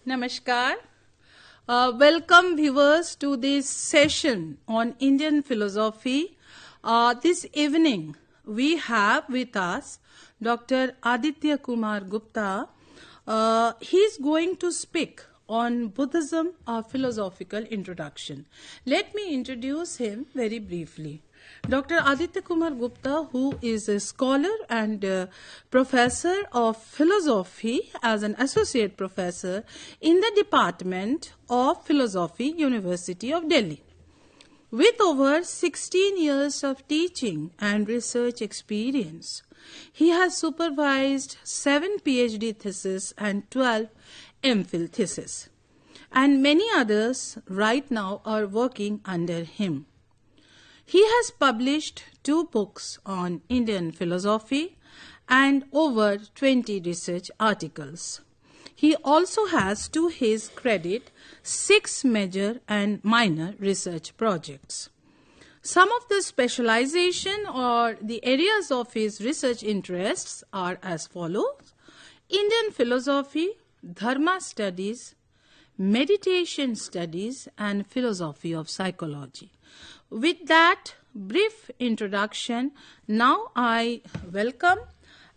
Namaskar. Welcome viewers to this session on Indian philosophy. This evening we have with us Dr. Aditya Kumar Gupta. He is going to speak on Buddhism, a philosophical introduction. Let me introduce him very briefly. Dr. Aditya Kumar Gupta, who is a scholar and professor of philosophy as an associate professor in the Department of Philosophy, University of Delhi. With over 16 years of teaching and research experience, he has supervised 7 PhD theses and 12 MPhil theses, and many others right now are working under him. He has published 2 books on Indian philosophy and over 20 research articles. He also has to his credit 6 major and minor research projects. Some of the specialization or the areas of his research interests are as follows: Indian philosophy, Dharma studies, meditation studies, and philosophy of psychology. With that brief introduction, now I welcome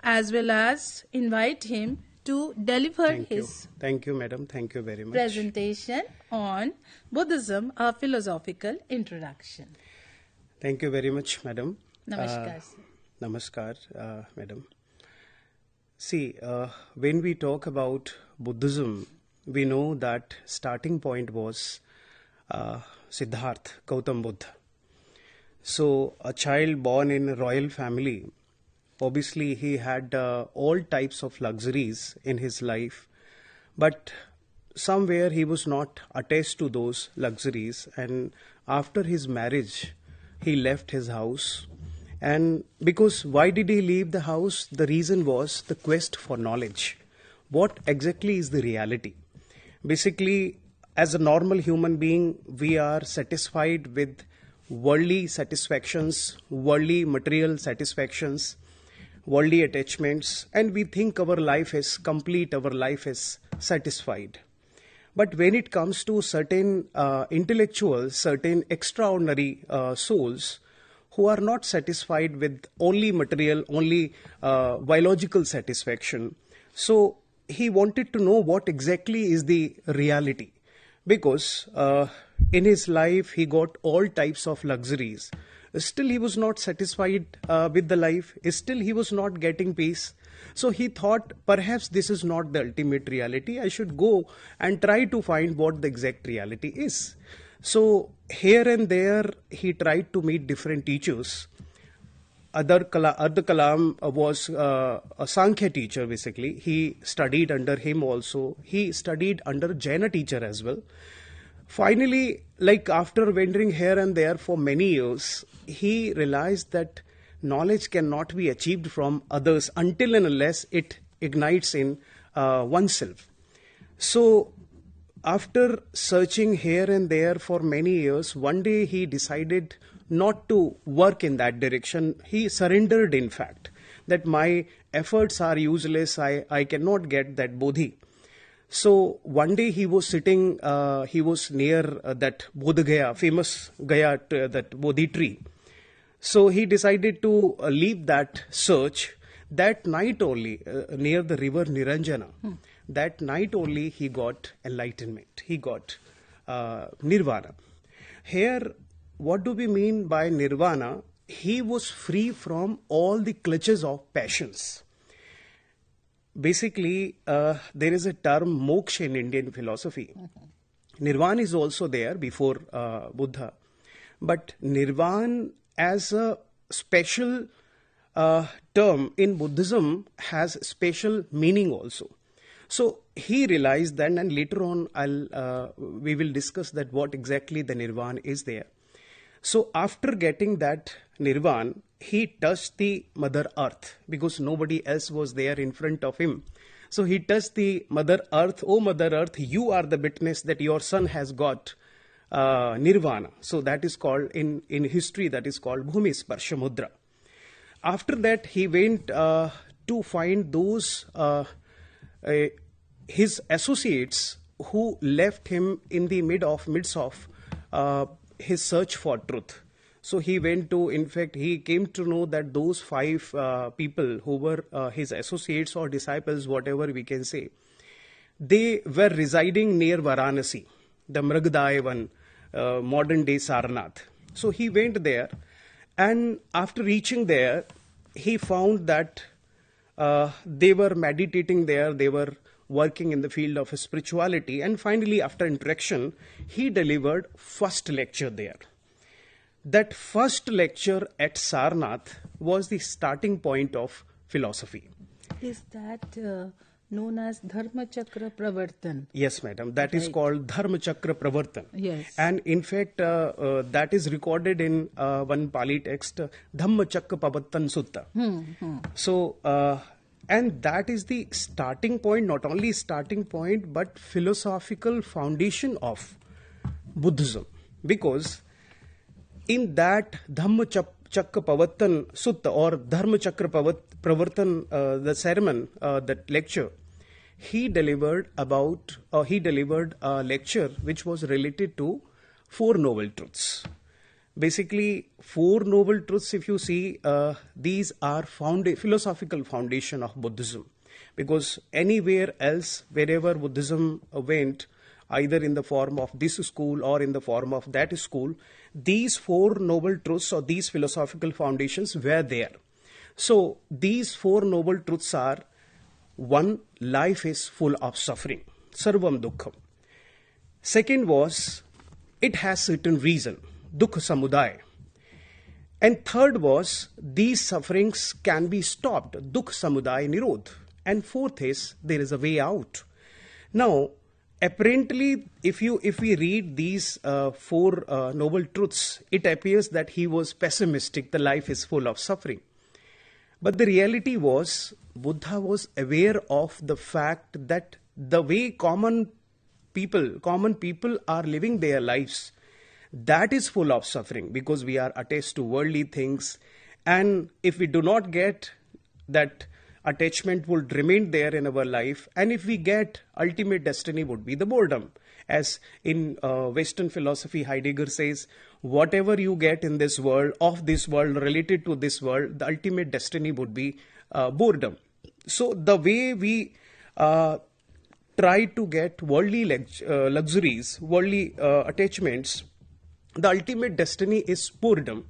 as well as invite him to deliver his Thank you, madam. Thank you very much. Presentation on Buddhism, a philosophical introduction. Thank you very much, madam. Namaskar. Namaskar, madam. See, when we talk about Buddhism, we know that starting point was Siddhartha, Gautam Buddha. So, a child born in a royal family, obviously he had all types of luxuries in his life, but somewhere he was not attached to those luxuries, and after his marriage, he left his house. And because why did he leave the house? The reason was the quest for knowledge. What exactly is the reality? Basically, as a normal human being, we are satisfied with worldly satisfactions, worldly material satisfactions, worldly attachments, and we think our life is complete, our life is satisfied. But when it comes to certain intellectuals, certain extraordinary souls who are not satisfied with only material, only biological satisfaction, so he wanted to know what exactly is the reality. Because in his life he got all types of luxuries. Still he was not satisfied with the life. Still he was not getting peace. So he thought, perhaps this is not the ultimate reality. I should go and try to find what the exact reality is. So here and there he tried to meet different teachers. Abdul Kalam was a Sankhya teacher basically. He studied under him also. He studied under Jaina teacher as well. Finally, like after wandering here and there for many years, he realized that knowledge cannot be achieved from others until and unless it ignites in oneself. So after searching here and there for many years, one day he decided not to work in that direction. He surrendered, in fact, that my efforts are useless, I cannot get that bodhi. So one day he was sitting, he was near that Bodh Gaya, famous Gaya, that Bodhi tree. So he decided to leave that search. That night only, near the river Niranjana, that night only he got enlightenment. He got nirvana. Here, what do we mean by nirvana? He was free from all the clutches of passions. Basically, there is a term moksha in Indian philosophy. Nirvana is also there before Buddha. But nirvana as a special term in Buddhism has special meaning also. So he realized that, and later on we will discuss that what exactly the nirvana is there. So after getting that nirvana, he touched the Mother Earth because nobody else was there in front of him. So he touched the Mother Earth. Oh Mother Earth, you are the witness that your son has got nirvana. So that is called, in history, that is called Bhumi Sparsha Mudra. After that, he went to find those his associates who left him in the midst of his search for truth. So he went to, in fact, he came to know that those 5 people who were his associates or disciples, whatever we can say, they were residing near Varanasi, the Mragdayavan, modern day Sarnath. So he went there, and after reaching there, he found that they were meditating there, they were working in the field of spirituality, and finally, after interaction, he delivered first lecture there. That first lecture at Sarnath was the starting point of philosophy. Is that known as Dharma Chakra Pravartan? Yes, madam. That is called Dharma Chakra Pravartan. Yes. And in fact, that is recorded in one Pali text, Dhamma Chakra Pravartan Sutta. So, and that is the starting point, not only starting point, but philosophical foundation of Buddhism. Because in that Dhamma Chakra Pravartan Sutta or Dharma Chakra Pravartan, the sermon, that lecture, he delivered a lecture which was related to 4 noble truths. Basically, 4 noble truths, if you see, these are philosophical foundation of Buddhism. Because anywhere else, wherever Buddhism went, either in the form of this school or in the form of that school, these 4 noble truths or these philosophical foundations were there. So these 4 noble truths are: 1, life is full of suffering, sarvam dukkham. Second was, it has certain reason, dukha samudaya. And third was, these sufferings can be stopped, dukha samudaya nirodh. And fourth is, there is a way out. Now, apparently, if we read these 4 noble truths, it appears that he was pessimistic, the life is full of suffering. But the reality was, Buddha was aware of the fact that the way common people are living their lives, that is full of suffering, because we are attached to worldly things, and if we do not get that, attachment would remain there in our life, and if we get, ultimate destiny would be the boredom. As in Western philosophy, Heidegger says, whatever you get in this world, of this world, related to this world, the ultimate destiny would be boredom. So the way we try to get worldly luxuries, worldly attachments, the ultimate destiny is boredom.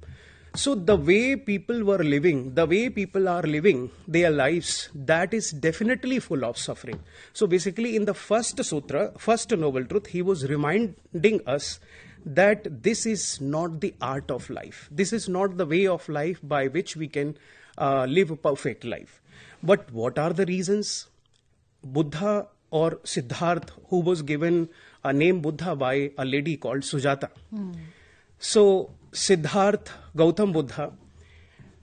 So the way people were living, the way people are living their lives, that is definitely full of suffering. So basically in the first sutra, first noble truth, he was reminding us that this is not the art of life. This is not the way of life by which we can live a perfect life. But what are the reasons? Buddha or Siddhartha, who was given a name Buddha by a lady called Sujata. So Siddhartha, Gautam Buddha,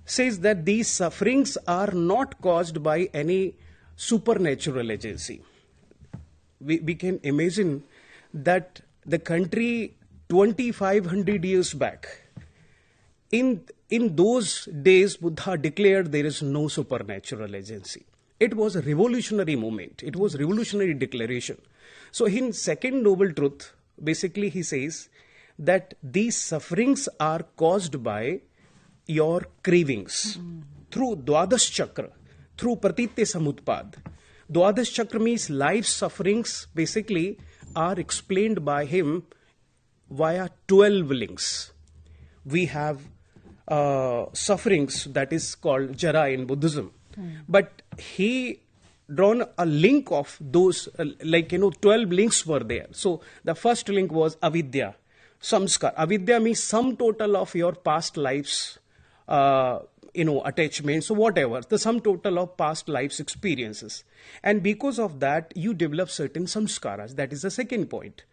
says that these sufferings are not caused by any supernatural agency. We can imagine that the country 2500 years back, in those days, Buddha declared there is no supernatural agency. It was a revolutionary movement. It was revolutionary declaration. So in second noble truth, basically he says that these sufferings are caused by your cravings through Dwadash Chakra, through Pratitya Samutpad. Dwadash Chakra means life sufferings basically are explained by him via 12 links. We have sufferings that is called Jara in Buddhism. But he drawn a link of those, 12 links were there. So the first link was avidya, samskar. Avidya means sum total of your past lives, attachments, so whatever, the sum total of past lives experiences. And because of that, you develop certain samskaras. That is the second point.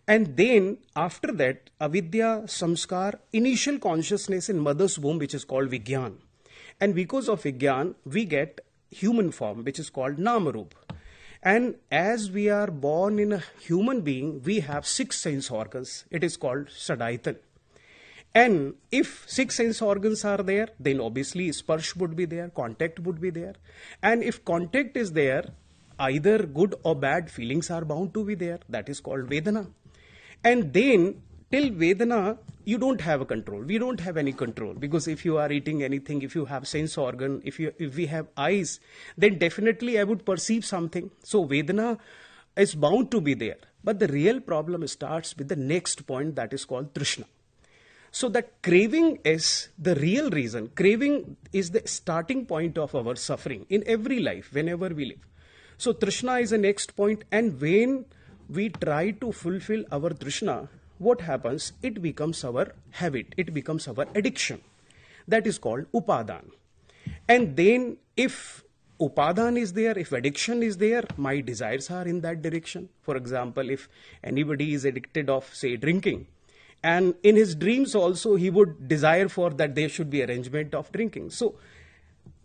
And then after that, avidya, samskar, initial consciousness in mother's womb, which is called Vigyan. And because of Vigyan, we get human form, which is called Namarup. And as we are born in a human being, we have 6 sense organs. It is called Sadaitan. And if 6 sense organs are there, then obviously sparsh would be there, contact would be there. And if contact is there, either good or bad feelings are bound to be there. That is called Vedana. And then till Vedana, you don't have a control. We don't have any control, because if you are eating anything, if you have sense organ, if we have eyes, then definitely I would perceive something. So Vedana is bound to be there. But the real problem starts with the next point, that is called Trishna. So that craving is the real reason. Craving is the starting point of our suffering in every life, whenever we live. So Trishna is the next point, and when we try to fulfill our Trishna, what happens? It becomes our habit, it becomes our addiction. That is called Upadan. And then if Upadan is there, if addiction is there, my desires are in that direction. For example, if anybody is addicted of, say, drinking, and in his dreams also he would desire for that there should be arrangement of drinking. So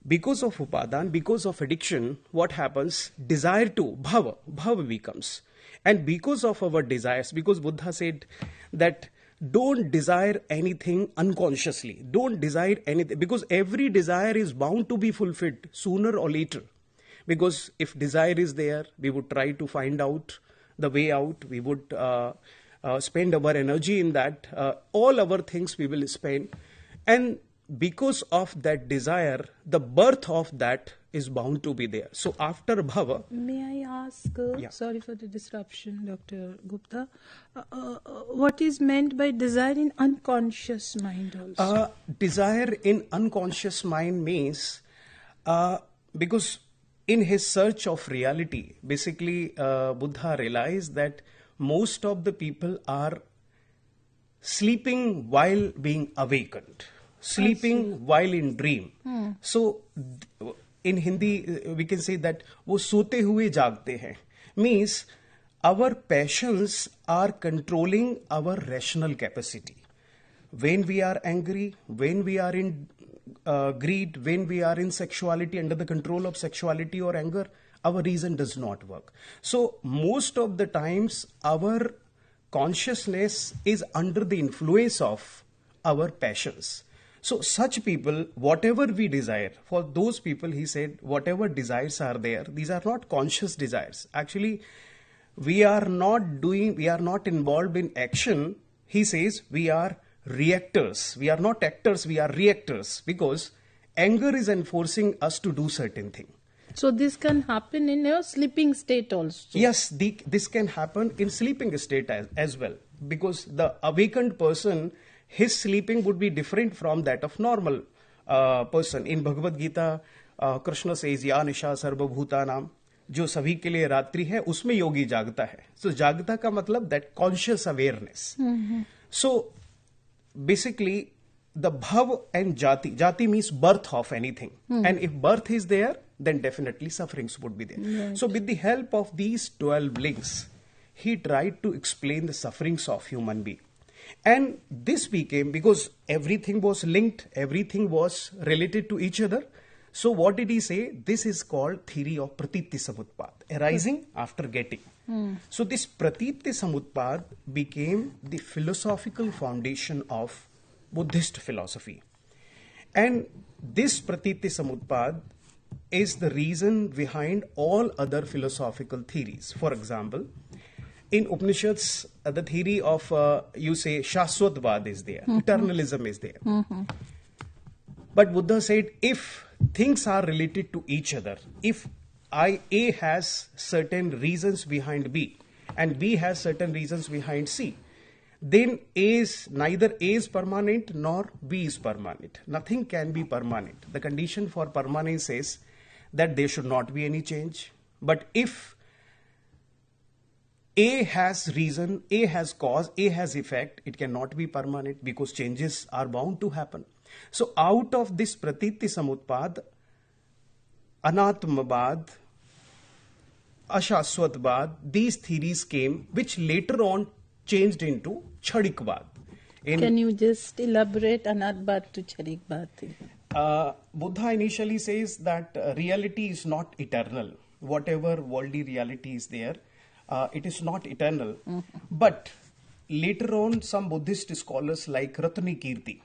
because of Upadan, because of addiction, what happens? Desire to bhava becomes. And because of our desires, because Buddha said that don't desire anything unconsciously. Don't desire anything, because every desire is bound to be fulfilled sooner or later. Because if desire is there, we would try to find out the way out. We would spend our energy in that. All our things we will spend. And because of that desire, the birth of that is bound to be there. So after bhava... May I ask, sorry for the disruption, Dr. Gupta, what is meant by desire in unconscious mind also? Desire in unconscious mind means, because in his search of reality, basically Buddha realized that most of the people are sleeping while being awakened. Sleeping while in dream. So in Hindi we can say that वो सोते हुए जागते हैं. Means our passions are controlling our rational capacity. When we are angry, when we are in greed, when we are in sexuality, under the control of sexuality or anger, our reason does not work. So most of the times our consciousness is under the influence of our passions. So such people, whatever we desire, for those people he said, whatever desires are there, these are not conscious desires. Actually, we are not involved in action. He says we are reactors. We are not actors, we are reactors, because anger is enforcing us to do certain thing. So this can happen in a sleeping state also? Yes, this can happen in sleeping state as well, because the awakened person, his sleeping would be different from that of normal person. In Bhagavad Gita, Krishna says, Ya nisha sarva bhutanam, जो सभी के लिए रात्रि है उसमें योगी जागता है. So जागता का मतलब that conscious awareness. So basically the bhav and jati means birth of anything. And if birth is there, then definitely sufferings would be there. Right. So with the help of these 12 links, he tried to explain the sufferings of human being. And this became, because everything was linked, everything was related to each other. So what did he say? This is called theory of pratiti samutpad, arising after getting. So this pratiti samutpad became the philosophical foundation of Buddhist philosophy. And this pratiti samutpad is the reason behind all other philosophical theories. For example, in Upanishads, the theory of, you say, Shaswatvad is there, eternalism is there. But Buddha said, if things are related to each other, if A has certain reasons behind B, and B has certain reasons behind C, then neither A is permanent nor B is permanent. Nothing can be permanent. The condition for permanence is that there should not be any change. But if A has reason, A has cause, A has effect, it cannot be permanent, because changes are bound to happen. So out of this pratiti samutpad, anatmabad, ashaswatbad, these theories came, which later on changed into chadikvad. Can you just elaborate anatbad to chadikvad? Buddha initially says that reality is not eternal. Whatever worldly reality is there, it is not eternal. But later on, some Buddhist scholars like Ratnakirti,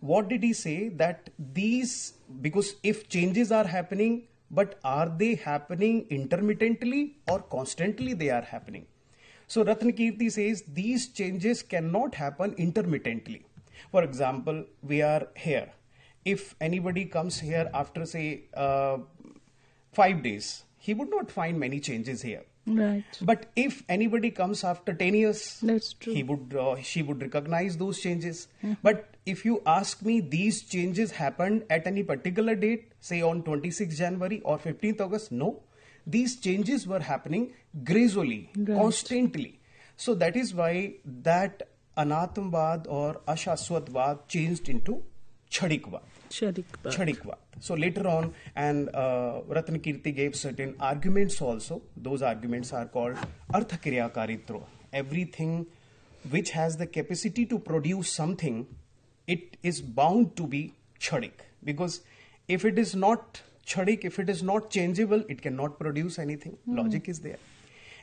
what did he say? That these, because if changes are happening, but are they happening intermittently or constantly they are happening? So Ratnakirti says these changes cannot happen intermittently. For example, we are here. If anybody comes here after say 5 days, he would not find many changes here. Right. But if anybody comes after 10 years, That's true. she would recognize those changes. But if you ask me, these changes happened at any particular date, say on 26th January or 15th August, no. These changes were happening gradually, constantly. So that is why that Anatmavad or Ashaswatvad changed into Chadikvad. Chadikvad. So later on, and Ratnakirti gave certain arguments also. Those arguments are called Arthakriyakaritra. Everything which has the capacity to produce something, it is bound to be Chadik. Because if it is not Chadik, if it is not changeable, it cannot produce anything. Logic is there.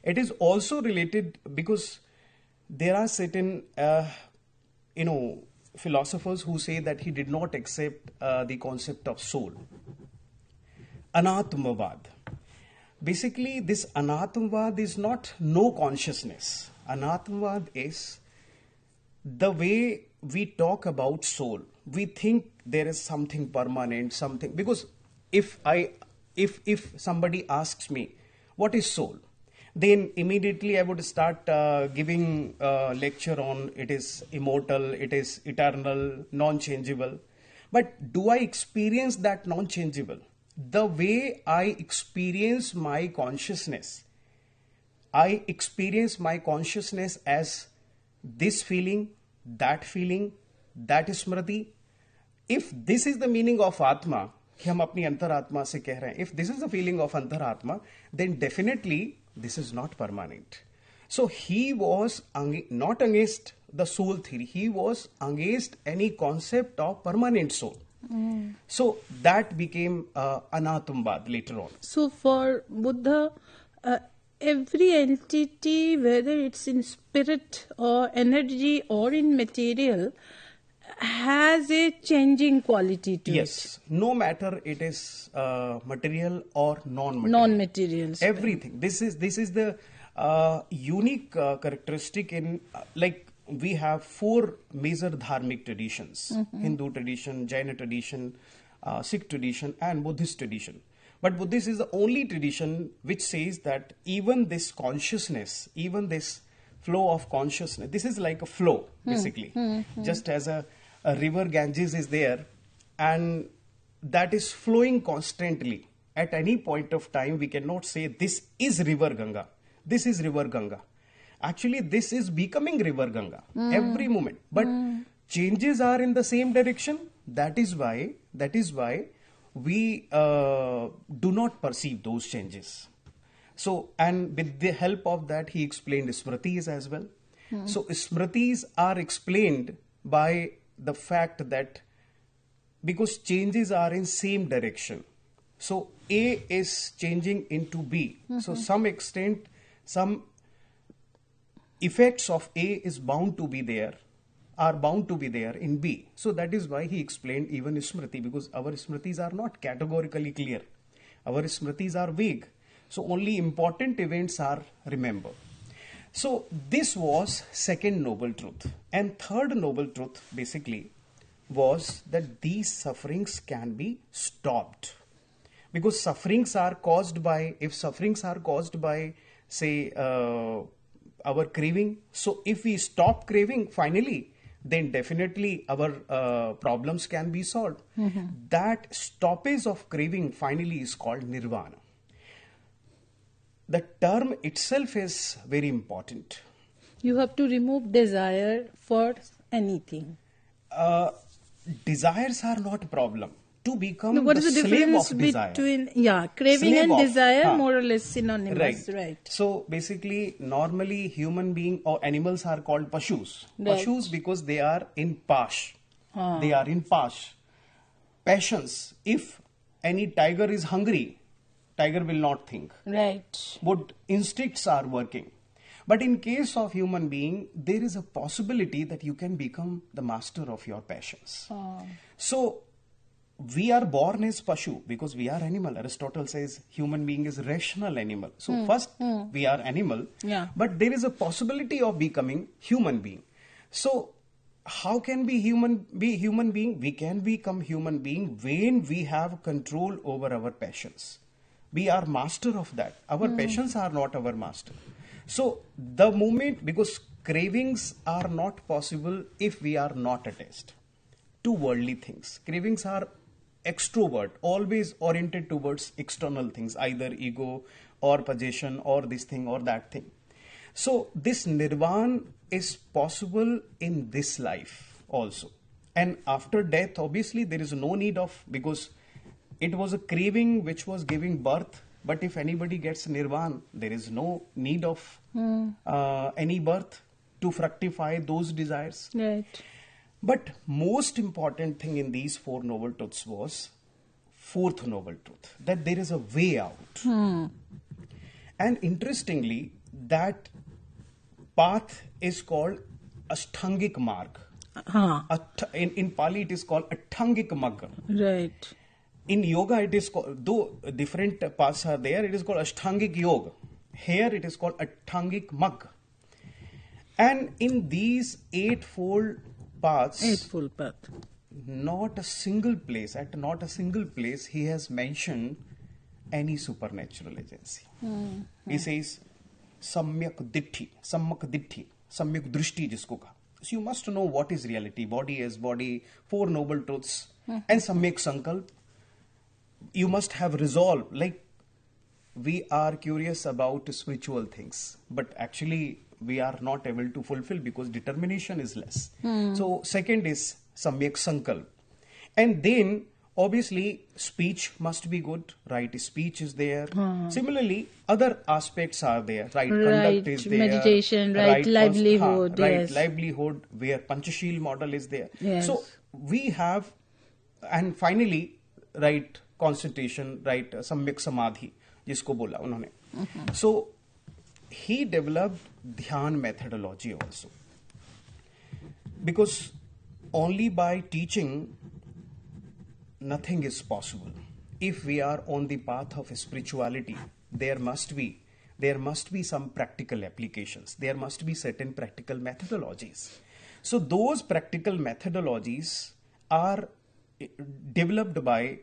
It is also related because there are certain, philosophers who say that he did not accept the concept of soul. Anatmavad. Basically, this Anatmavad is not no consciousness. Anatmavad is the way we talk about soul. We think there is something permanent, something, because if somebody asks me, what is soul? Then immediately I would start giving a lecture on it is immortal, it is eternal, non-changeable. But do I experience that non-changeable? The way I experience my consciousness, I experience my consciousness as this feeling, that smriti. If this is the meaning of Atma, कि हम अपनी अंतरात्मा से कह रहे हैं, if this is the feeling of अंतरात्मा, then definitely this is not permanent. So he was not against the soul theory. He was against any concept of permanent soul. So that became Anatmavad later on. So for Buddha, every entity, whether it's in spirit or energy or in material, has a changing quality to it. Yes, no matter it is material or non-material. Non-material. Everything. This is the unique characteristic in like we have 4 major dharmic traditions: Hindu tradition, Jaina tradition, Sikh tradition, and Buddhist tradition. But Buddhist is the only tradition which says that even this consciousness, even this flow of consciousness, this is like a flow basically, just as a river Ganges is there and that is flowing constantly. At any point of time, we cannot say this is river Ganga. This is river Ganga. Actually, this is becoming river Ganga every moment. But changes are in the same direction. That is why we do not perceive those changes. So, and with the help of that, he explained Smritis as well. So, Smritis are explained by the fact that because changes are in same direction, so A is changing into B. So some extent, some effects of A is bound to be there, are bound to be there in B. So that is why he explained even Smriti, because our Smritis are not categorically clear. Our Smritis are vague. So only important events are remembered. So this was second noble truth. And third noble truth basically was that these sufferings can be stopped. Because sufferings are caused by, if sufferings are caused by, say, our craving. So if we stop craving finally, then definitely our problems can be solved. That stoppage of craving finally is called nirvana. The term itself is very important. You have to remove desire for anything. Desires are not a problem. To become What the is the slave difference of desire. between craving Slave and of, desire? More or less synonymous, right? So basically, normally human being or animals are called pashus. Right. Pashus because they are in pash. They are in pash. Passions. If any tiger is hungry, tiger will not think. Right. But instincts are working. But in case of human being, there is a possibility that you can become the master of your passions. So we are born as Pashu because we are animal. Aristotle says human being is rational animal. So first we are animal, but there is a possibility of becoming human being. So how can we be human being? We can become human being when we have control over our passions. We are master of that. Our passions are not our master. So the moment, because cravings are not possible if we are not attached to worldly things. Cravings are extrovert, always oriented towards external things, either ego or possession or this thing or that thing. So this nirvana is possible in this life also. And after death, obviously there is no need of, because it was a craving which was giving birth. But if anybody gets nirvana, there is no need of any birth to fructify those desires. Right. But most important thing in these four noble truths was fourth noble truth, that there is a way out. And interestingly, that path is called Ashtangik Marg. In Pali it is called Atthangik Magga. Right. In yoga it is called, though different paths are there, it is called Ashtangik Yoga. Here it is called Atthangik Magga. And in these eightfold paths, not a single place he has mentioned any supernatural agency. He says samyak ditti, samyak drishti jisko kaha. So you must know what is reality, body as body, four noble truths, and samyak sankalp. You must have resolve. Like, we are curious about spiritual things, but actually we are not able to fulfill because determination is less. So second is samyak sankalp. And then obviously speech must be good, right? Speech is there. Similarly, other aspects are there, right? Conduct is there. Meditation, right? Livelihood. Right, livelihood, where Panchashil model is there. Yes. So we have, and finally, right, concentration, right, samyak samadhi, jisko bola unhone. So he developed dhyan methodology also, because only by teaching nothing is possible. If we are on the path of spirituality, there must be some practical applications. There must be certain practical methodologies. So those practical methodologies are developed by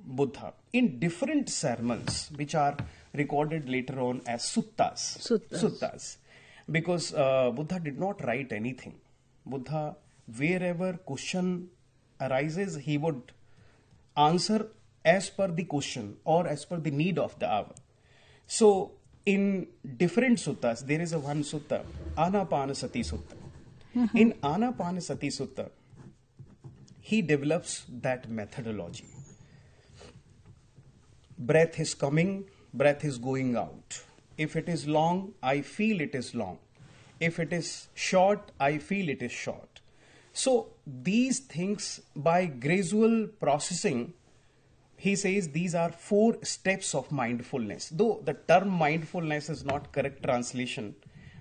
Buddha in different sermons, which are recorded later on as suttas. Because Buddha did not write anything. Buddha, wherever question arises, he would answer as per the question or as per the need of the hour. So in different suttas, there is one sutta, Anapanasati Sutta. In Anapanasati Sutta, he develops that methodology. Breath is coming, breath is going out. If it is long, I feel it is long. If it is short, I feel it is short. So these things, by gradual processing, he says these are 4 steps of mindfulness. Though the term mindfulness is not correct translation,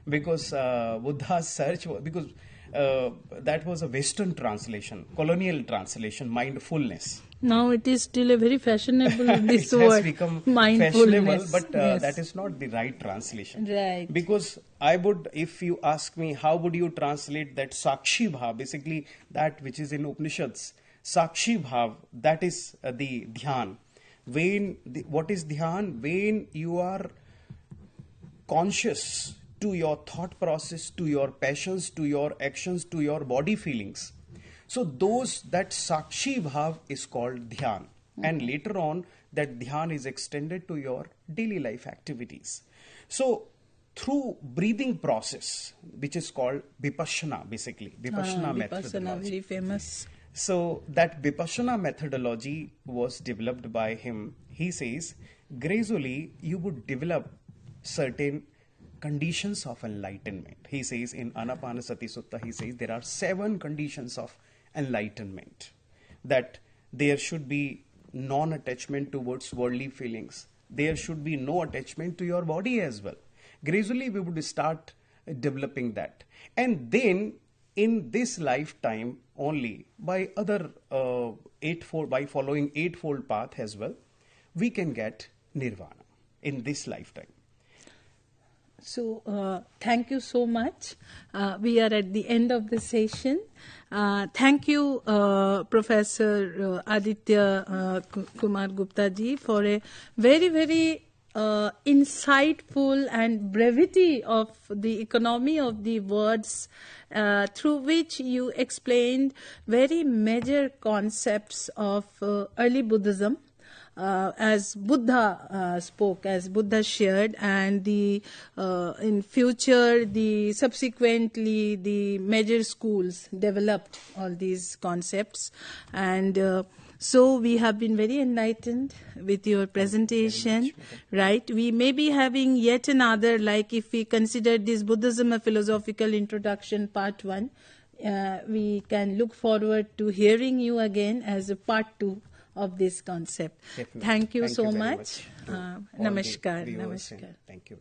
because Buddha's search was, because that was a Western translation, colonial translation, mindfulness. Now it is still a very fashionable this it word, has become mindfulness. Fashionable, but Yes. that is not the right translation. Right. Because I would, if you ask me, how would you translate that Sakshi Bhav, basically that which is in Upanishads, Sakshi Bhav, that is the dhyan. What is dhyan? When you are conscious to your thought process, to your passions, to your actions, to your body feelings. So that Sakshi Bhav is called dhyan. And later on, that dhyan is extended to your daily life activities. So through breathing process, which is called Vipassana, basically. Vipassana methodology. Vipassana, very famous. So that Vipassana methodology was developed by him. He says, gradually you would develop certain conditions of enlightenment. He says in Anapanasati Sutta, he says there are 7 conditions of enlightenment. That there should be non-attachment towards worldly feelings. There should be no attachment to your body as well. Gradually we would start developing that. And then in this lifetime only, by other by following eightfold path as well, we can get nirvana in this lifetime. So, thank you so much. We are at the end of the session. Thank you, Professor Aditya Kumar Gupta ji, for a very, very insightful and brevity of the economy of the words, through which you explained very major concepts of early Buddhism. As Buddha spoke, as Buddha shared, and the in future, the subsequently the major schools developed all these concepts, and so we have been very enlightened with your presentation, right? We may be having yet another, like if we consider this Buddhism a Philosophical Introduction Part 1, we can look forward to hearing you again as a Part 2 of this concept. Definitely. Thank you so very much. to all the Namaskar. viewers, Namaskar. and thank you.